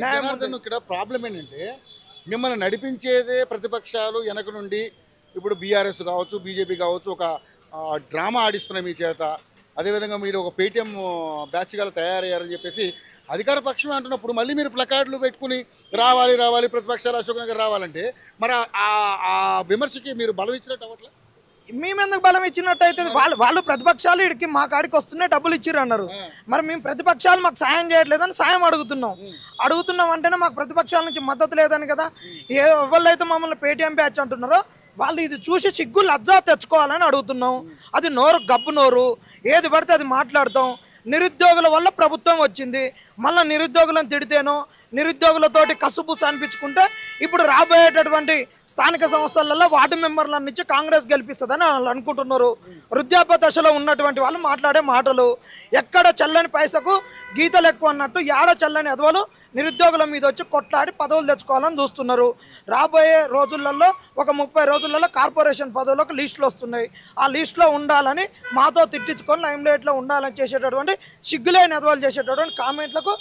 జనార్దన్ ఇక్కడ ప్రాబ్లం ఏంటంటే మిమ్మల్ని నడిపించేదే ప్రతిపక్షాలు వెనక నుండి ఇప్పుడు బీఆర్ఎస్ కావచ్చు బీజేపీ కావచ్చు ఒక డ్రామా ఆడిస్తున్నాయి మీ చేత. అదేవిధంగా మీరు ఒక పేటీఎం బ్యాచ్ గా తయారయ్యారని చెప్పేసి అధికార పక్షం అంటున్నప్పుడు మళ్ళీ మీరు ప్లకార్డులు పెట్టుకుని రావాలి రావాలి ప్రతిపక్షాలు అశోక్ నగర్ రావాలంటే మరి ఆ విమర్శకి మీరు బలం ఇచ్చినట్టు అవ్వట్లే? మేమెందుకు బలం ఇచ్చినట్టు అయితే వాళ్ళు ప్రతిపక్షాలు ఇక్కడికి మా కాడికి వస్తున్నాయి డబ్బులు ఇచ్చిర్రు అన్నారు. మరి మేము ప్రతిపక్షాలు మాకు సాయం చేయట్లేదని సాయం అడుగుతున్నాం అంటేనే మాకు ప్రతిపక్షాల నుంచి మద్దతు లేదని కదా. ఎవరైతే మమ్మల్ని పేటీఎం బ్యాచ్ అంటున్నారో వాళ్ళు ఇది చూసి సిగ్గు లజ్జా తెచ్చుకోవాలని అడుగుతున్నాం. అది నోరు గబ్బు నోరు, ఏది పడితే అది మాట్లాడతాం. నిరుద్యోగుల వల్ల ప్రభుత్వం వచ్చింది, మళ్ళీ నిరుద్యోగులను తిడితేనో నిరుద్యోగులతోటి కసుబుసు అనిపించుకుంటే ఇప్పుడు రాబోయేటటువంటి స్థానిక సంస్థలలో వార్డు మెంబర్లను ఇచ్చి కాంగ్రెస్ గెలిపిస్తుందని వాళ్ళు అనుకుంటున్నారు. వృద్ధాప్య దశలో ఉన్నటువంటి వాళ్ళు మాట్లాడే మాటలు ఎక్కడ చల్లని పైసకు గీతలు ఎక్కువ అన్నట్టు ఏడ చల్లని ఎదవలు నిరుద్యోగుల మీద వచ్చి కొట్లాడి పదవులు తెచ్చుకోవాలని చూస్తున్నారు. రాబోయే రోజులలో ఒక 30 రోజులలో కార్పొరేషన్ పదవులకు లిస్టులు వస్తున్నాయి. ఆ లిస్టులో ఉండాలని మాతో తిట్టించుకొని లైమ్ లైట్లో ఉండాలని చేసేటటువంటి సిగ్గులేని ఎదవలు చేసేటటువంటి కామెంట్లకు